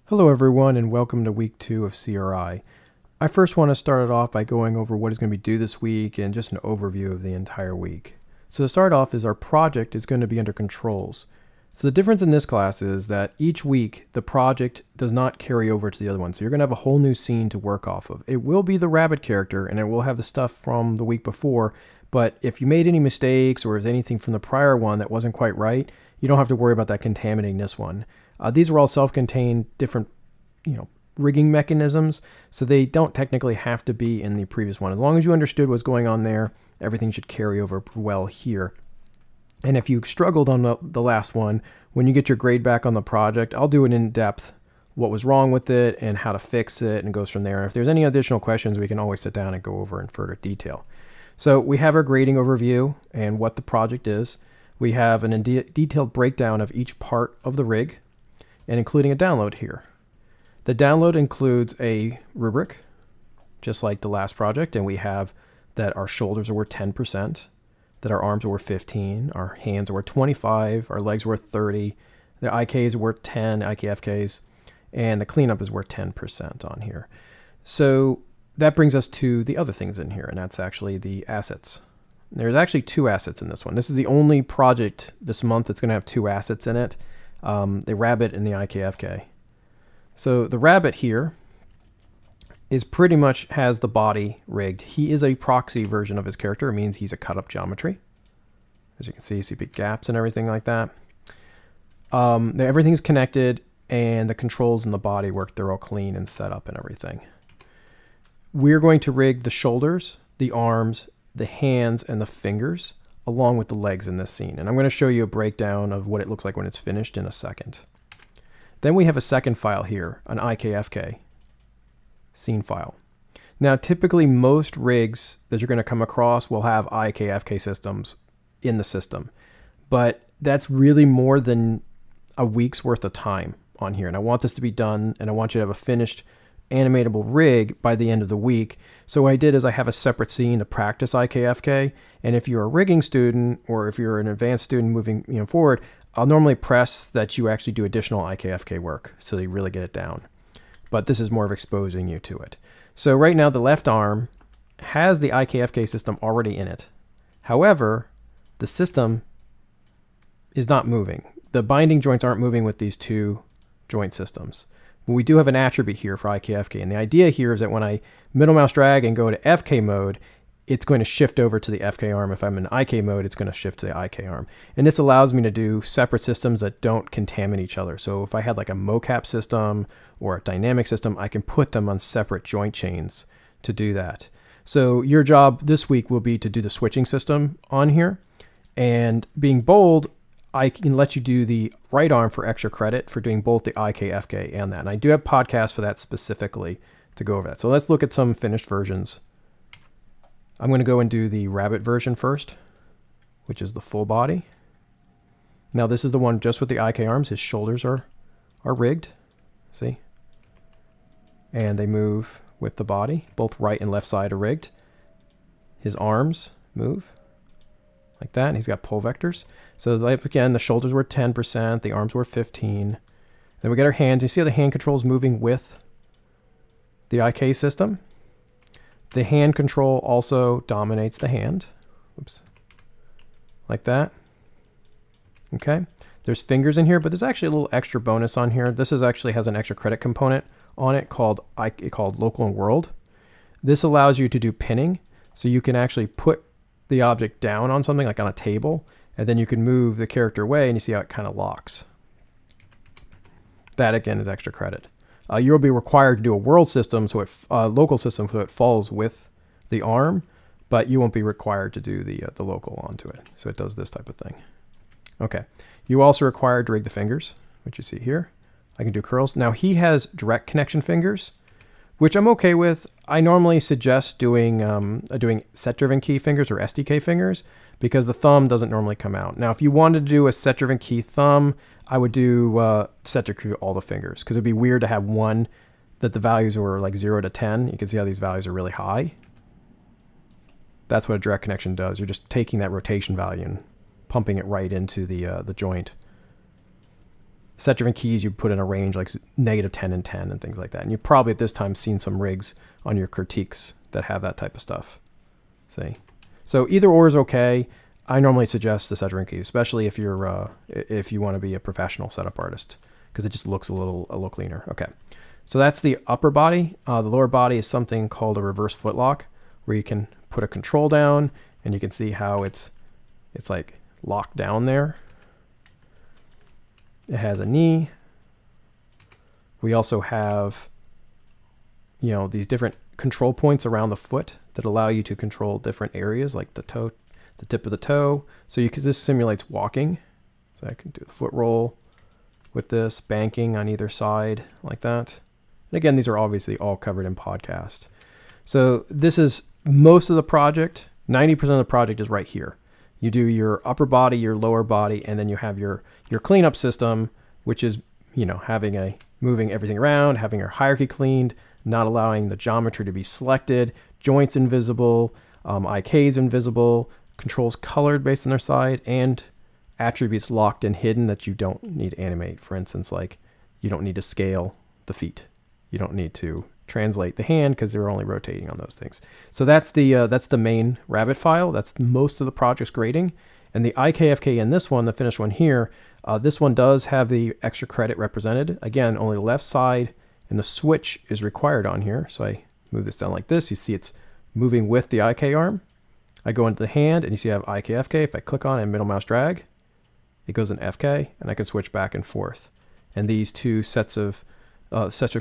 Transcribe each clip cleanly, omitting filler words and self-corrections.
Hello everyone and welcome to week 2 of CRI. I first want to start it off by going over what is going to be due this week and just an overview of the entire week. So to start off is our project is going to be under controls. So the difference in this class is that each week the project does not carry over to the other one. So you're going to have a whole new scene to work off of. It will be the rabbit character and it will have the stuff from the week before, but if you made any mistakes or if there's anything from the prior one that wasn't quite right, you don't have to worry about that contaminating this one. These are all self-contained different, rigging mechanisms, so they don't technically have to be in the previous one. As long as you understood what's going on there, everything should carry over well here. And if you struggled on the last one, when you get your grade back on the project, I'll do an in-depth what was wrong with it and how to fix it, and goes from there. And if there's any additional questions, we can always sit down and go over in further detail. So we have our grading overview and what the project is. We have a detailed breakdown of each part of the rig, and including a download here. The download includes a rubric, just like the last project, and we have that our shoulders are worth 10%, that our arms are worth 15, our hands are worth 25, our legs are worth 30, the IKs are worth 10, IKFKs, and the cleanup is worth 10% on here. So that brings us to the other things in here, and that's actually the assets. There's actually 2 assets in this one. This is the only project this month that's going to have 2 assets in it. The rabbit and the IKFK. So the rabbit here is pretty much has the body rigged. He is a proxy version of his character. It means he's a cut up geometry. As you can see big gaps and everything like that. Everything's connected and the controls in the body work. They're all clean and set up and everything. We're going to rig the shoulders, the arms, the hands, and the fingers along with the legs in this scene. And I'm going to show you a breakdown of what it looks like when it's finished in a second. Then we have a second file here, an IKFK scene file. Now, typically most rigs that you're going to come across will have IKFK systems in the system, but that's really more than a week's worth of time on here. And I want this to be done, and I want you to have a finished animatable rig by the end of the week. So what I did is I have a separate scene to practice IKFK, and if you're a rigging student or if you're an advanced student moving forward, I'll normally press that you actually do additional IKFK work so that you really get it down. But this is more of exposing you to it. So right now the left arm has the IKFK system already in it. However, the system is not moving. The binding joints aren't moving with these 2 joint systems. We do have an attribute here for IKFK, and the idea here is that when I middle mouse drag and go to FK mode, it's going to shift over to the FK arm. If I'm in IK mode, it's going to shift to the IK arm. And this allows me to do separate systems that don't contaminate each other. So if I had like a mocap system or a dynamic system, I can put them on separate joint chains to do that. So your job this week will be to do the switching system on here. And being bold, I can let you do the right arm for extra credit for doing both the IKFK and that. And I do have podcasts for that specifically to go over that. So let's look at some finished versions. I'm going to go and do the rabbit version first, which is the full body. Now this is the one just with the IK arms. His shoulders are rigged, see? And they move with the body. Both right and left side are rigged. His arms move like that, and he's got pull vectors. So like, again, the shoulders were 10%, the arms were 15. Then we get our hands. You see how the hand control is moving with the IK system? The hand control also dominates the hand. Oops. Like that. Okay. There's fingers in here, but there's actually a little extra bonus on here. This is actually has an extra credit component on it called local and world. This allows you to do pinning, so you can actually put the object down on something like on a table, and then you can move the character away and you see how it kind of locks. That again is extra credit. You'll be required to do a world system, so local system, so it falls with the arm, but you won't be required to do the local onto it. So it does this type of thing. Okay. You also required to rig the fingers, which you see here. I can do curls. Now he has direct connection fingers, which I'm okay with. I normally suggest doing set-driven key fingers or SDK fingers because the thumb doesn't normally come out. Now, if you wanted to do a set-driven key thumb, I would do set-driven all the fingers because it'd be weird to have one that the values were like 0 to 10. You can see how these values are really high. That's what a direct connection does. You're just taking that rotation value and pumping it right into the joint. set different keys you put in a range like -10 and 10 and things like that. And you've probably at this time seen some rigs on your critiques that have that type of stuff. See? So either or is okay. I normally suggest the set different keys, especially if you're if you want to be a professional setup artist, because it just looks a little cleaner. Okay. So that's the upper body. The lower body is something called a reverse footlock, where you can put a control down and you can see how it's like locked down there. It has a knee. We also have, you know, these different control points around the foot that allow you to control different areas, like the toe, the tip of the toe. So this simulates walking. So I can do the foot roll with this, banking on either side like that. And again, these are obviously all covered in podcast. So this is most of the project. 90% of the project is right here. You do your upper body, your lower body, and then you have your cleanup system, which is, you know, moving everything around, having your hierarchy cleaned, not allowing the geometry to be selected, joints invisible, IKs invisible, controls colored based on their side, and attributes locked and hidden that you don't need to animate. For instance, like you don't need to scale the feet. You don't need to translate the hand because they're only rotating on those things. So that's the main Rabbit file. That's most of the project's grading. And the IKFK in this one, the finished one here, this one does have the extra credit represented. Again, only the left side and the switch is required on here. So I move this down like this. You see it's moving with the IK arm. I go into the hand and you see I have IKFK. If I click on it and middle mouse drag, it goes in FK and I can switch back and forth. And these two sets of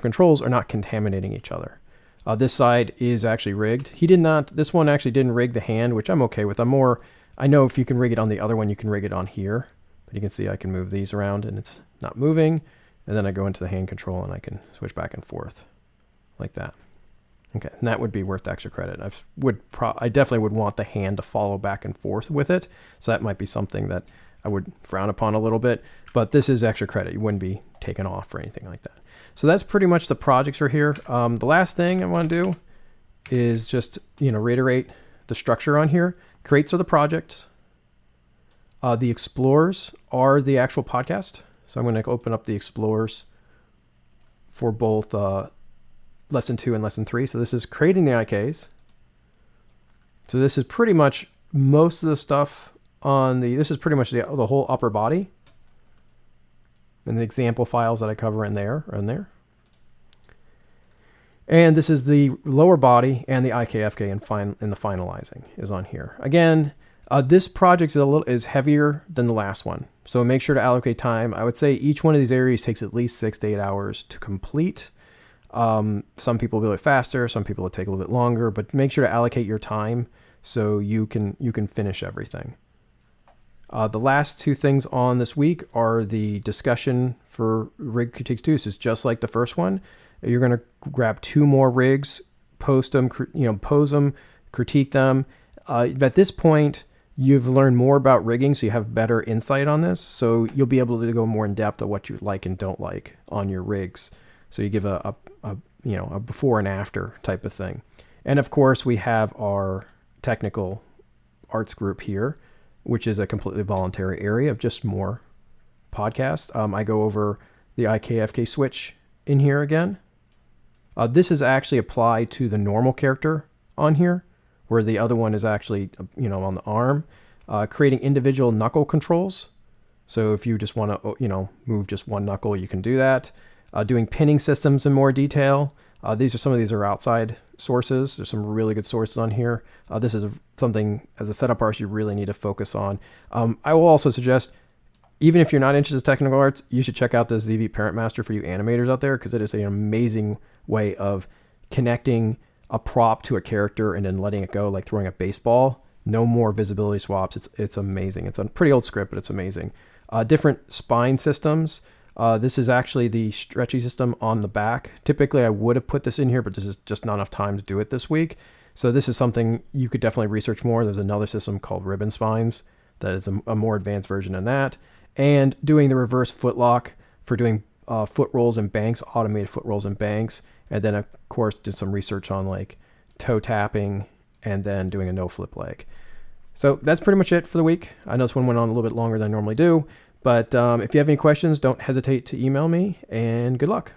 controls are not contaminating each other. This side is actually rigged. This one actually didn't rig the hand, which I'm okay with. I know if you can rig it on the other one, you can rig it on here, but you can see I can move these around and it's not moving. And then I go into the hand control and I can switch back and forth like that. Okay, and that would be worth the extra credit. I definitely would want the hand to follow back and forth with it. So that might be something that I would frown upon a little bit, but this is extra credit. You wouldn't be taken off or anything like that. So that's pretty much the projects are here. The last thing I want to do is just, you know, reiterate the structure on here. Crates are the projects. The explorers are the actual podcast. So I'm going to open up the explorers for both lesson 2 and lesson 3. So this is creating the IKs. So this is pretty much most of the stuff this is pretty much the whole upper body. And the example files that I cover in there are in there. And this is the lower body and the IKFK in the finalizing is on here. Again, this project is heavier than the last one. So make sure to allocate time. I would say each one of these areas takes at least 6 to 8 hours to complete. Some people will do it faster, some people will take a little bit longer, but make sure to allocate your time so you can finish everything. The last 2 things on this week are the discussion for rig critiques 2. This is just like the first one. You're going to grab 2 more rigs, post them, pose them, critique them. At this point, you've learned more about rigging, so you have better insight on this. So you'll be able to go more in depth of what you like and don't like on your rigs. So you give a before and after type of thing. And of course, we have our technical arts group here, which is a completely voluntary area of just more podcasts. I go over the IKFK switch in here again. This is actually applied to the normal character on here, where the other one is actually, on the arm, creating individual knuckle controls. So if you just want to, move just one knuckle, you can do that. Doing pinning systems in more detail. Some of these are outside sources. There's some really good sources on here. This is something as a setup artist you really need to focus on. I will also suggest, even if you're not interested in technical arts, you should check out this ZV Parent Master for you animators out there, because it is an amazing way of connecting a prop to a character and then letting it go, like throwing a baseball. No more visibility swaps. It's amazing. It's a pretty old script, but it's amazing. Different spine systems. This is actually the stretchy system on the back. Typically, I would have put this in here, but this is just not enough time to do it this week. So this is something you could definitely research more. There's another system called ribbon spines that is a more advanced version than that. And doing the reverse footlock for doing foot rolls and banks, automated foot rolls and banks. And then, of course, did some research on like toe tapping and then doing a no flip leg. So that's pretty much it for the week. I know this one went on a little bit longer than I normally do, But if you have any questions, don't hesitate to email me, and good luck.